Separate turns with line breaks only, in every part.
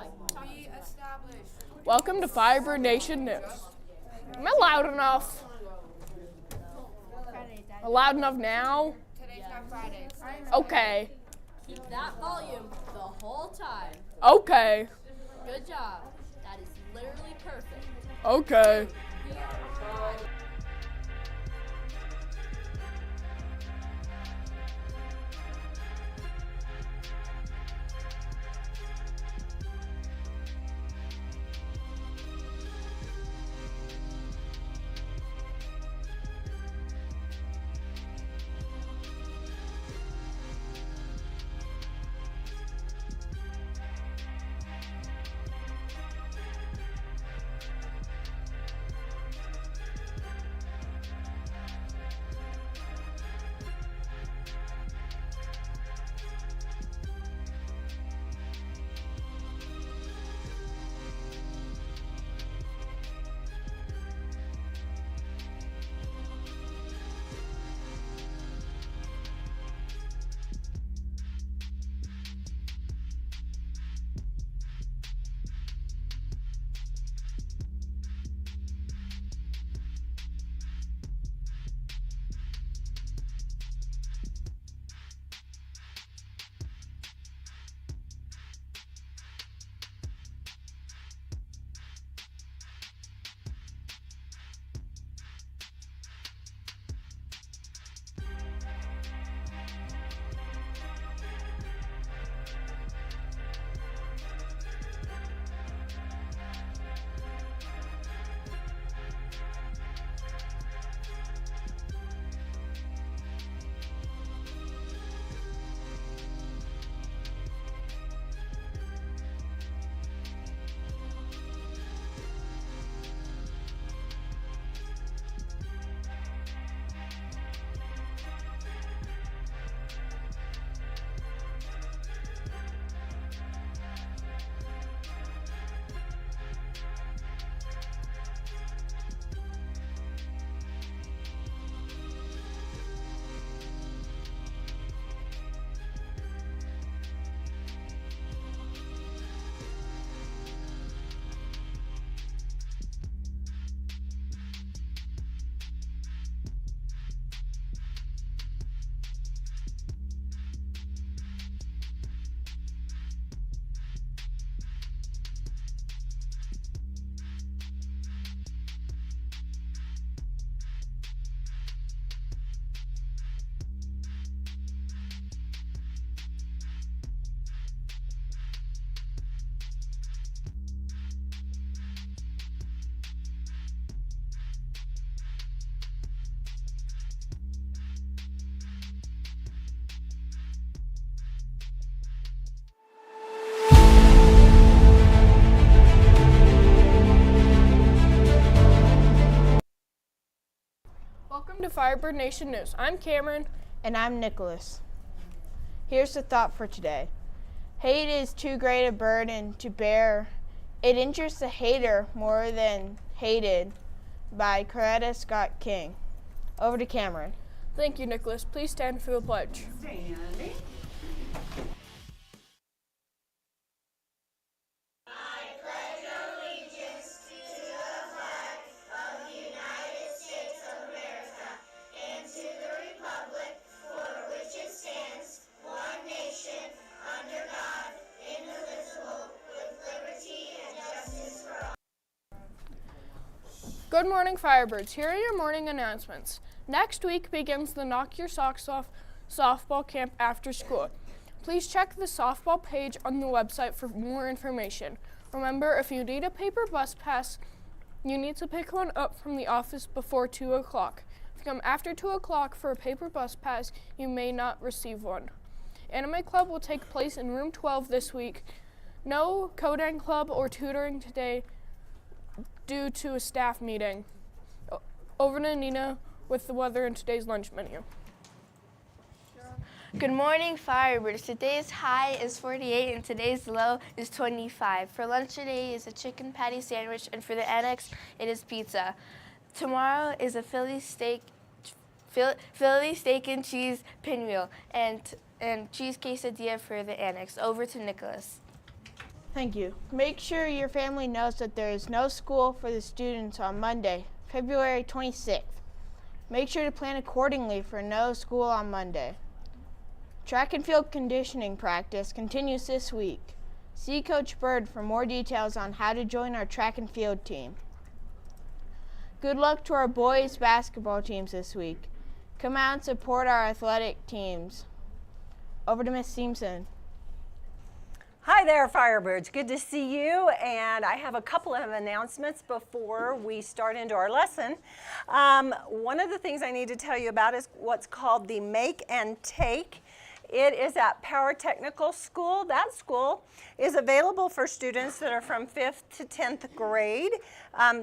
Be established.
Welcome to Firebird Nation News. Am I loud enough? Am I loud enough now?
Today's not Friday.
Okay.
Keep that volume the whole time.
Okay.
Good job. That is literally perfect.
Okay.
We are on.
Welcome to Firebird Nation News. I'm Cameron.
And I'm Nicholas. Here's the thought for today. Hate is too great a burden to bear. It injures the hater more than hated, by Coretta Scott King. Over to Cameron.
Thank you, Nicholas. Please stand for the pledge.
Standing.
Good morning, Firebirds. Here are your morning announcements. Next week begins the Knock Your Socks Off softball camp after school. Please check the softball page on the website for more information. Remember, if you need a paper bus pass, you need to pick one up from the office before 2 o'clock. If you come after 2 o'clock for a paper bus pass, you may not receive one. Anime Club will take place in room 12 this week. No Kodan Club or tutoring today due to a staff meeting. Over to Nina with the weather and today's lunch menu.
Good morning, Firebirds. Today's high is 48 and today's low is 25. For lunch today is a chicken patty sandwich, and for the annex, it is pizza. Tomorrow is a Philly steak and cheese pinwheel and cheese quesadilla for the annex. Over to Nicholas.
Thank you. Make sure your family knows that there is no school for the students on Monday, February 26th. Make sure to plan accordingly for no school on Monday. Track and field conditioning practice continues this week. See Coach Bird for more details on how to join our track and field team. Good luck to our boys basketball teams this week. Come out and support our athletic teams. Over to Miss Simpson.
Hi there, Firebirds. Good to see you. And I have a couple of announcements before we start into our lesson. One of the things I need to tell you about is what's called the Make and Take. It is at Power Technical School. That school is available for students that are from 5th to 10th grade.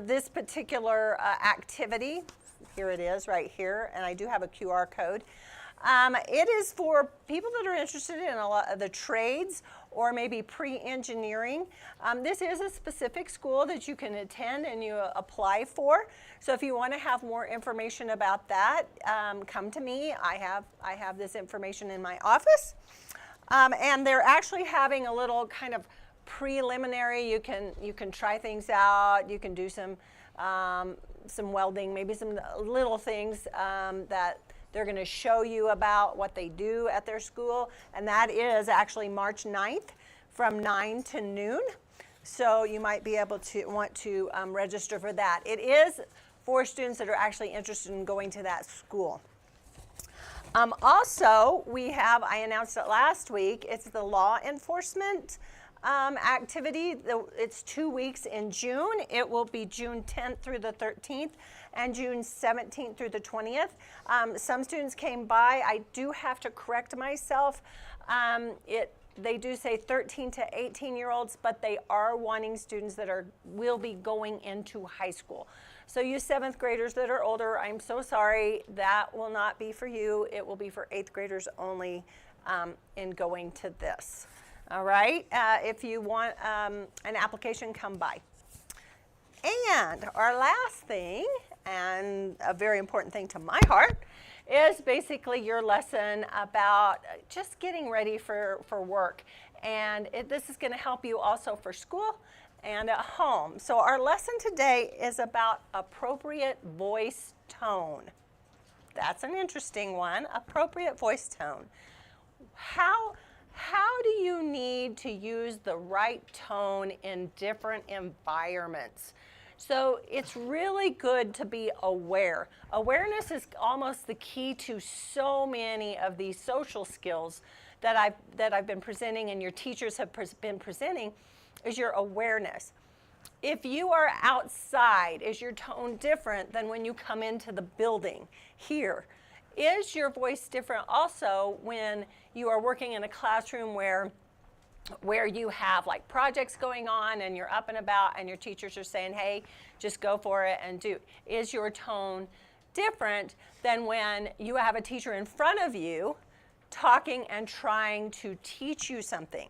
This particular activity, here it is right here, and I do have a QR code. It is for people that are interested in a lot of the trades or maybe pre-engineering. This is a specific school that you can attend and you apply for. So if you want to have more information about that, come to me. I have this information in my office. And they're actually having a little kind of preliminary. You can try things out. You can do some welding, maybe some little things that they're going to show you about what they do at their school, and that is actually March 9th from 9 to noon. So you might be able to want to register for that. It is for students that are actually interested in going to that school. Also, we have, I announced it last week, it's the law enforcement activity. It's 2 weeks in June. It will be June 10th through the 13th and June 17th through the 20th. Some students came by. I do have to correct myself. They do say 13 to 18-year-olds, but they are wanting students that will be going into high school. So you 7th graders that are older, I'm so sorry. That will not be for you. It will be for 8th graders only in going to this. All right, if you want an application, come by. And our last thing, and a very important thing to my heart, is basically your lesson about just getting ready for work. And this is going to help you also for school and at home. So our lesson today is about appropriate voice tone. That's an interesting one, appropriate voice tone. How do you need to use the right tone in different environments? So it's really good to be aware. Awareness is almost the key to so many of these social skills that I've been presenting and your teachers have been presenting, is your awareness. If you are outside, is your tone different than when you come into the building here? Is your voice different also when you are working in a classroom where you have like projects going on and you're up and about and your teachers are saying, hey, just go for it and do? Is your tone different than when you have a teacher in front of you talking and trying to teach you something?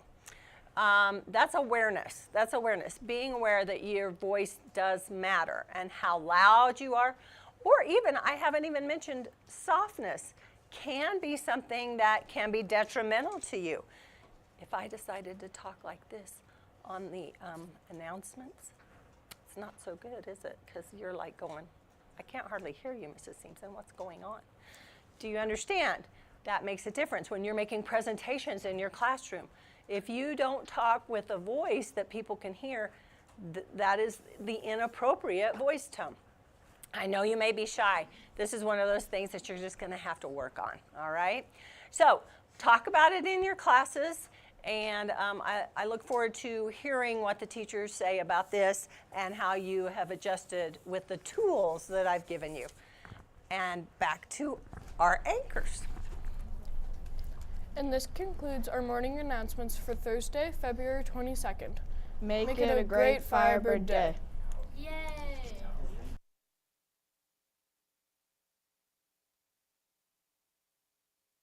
That's awareness. That's awareness. Being aware that your voice does matter and how loud you are. Or even, I haven't even mentioned softness, can be something that can be detrimental to you. If I decided to talk like this on the announcements, it's not so good, is it? Because you're like going, I can't hardly hear you, Mrs. Simpson. What's going on? Do you understand? That makes a difference when you're making presentations in your classroom. If you don't talk with a voice that people can hear, that is the inappropriate voice tone. I know you may be shy. This is one of those things that you're just going to have to work on, all right? So talk about it in your classes, and I look forward to hearing what the teachers say about this and how you have adjusted with the tools that I've given you. And back to our anchors.
And this concludes our morning announcements for Thursday, February 22nd.
Make it a great Firebird Day.
Yay!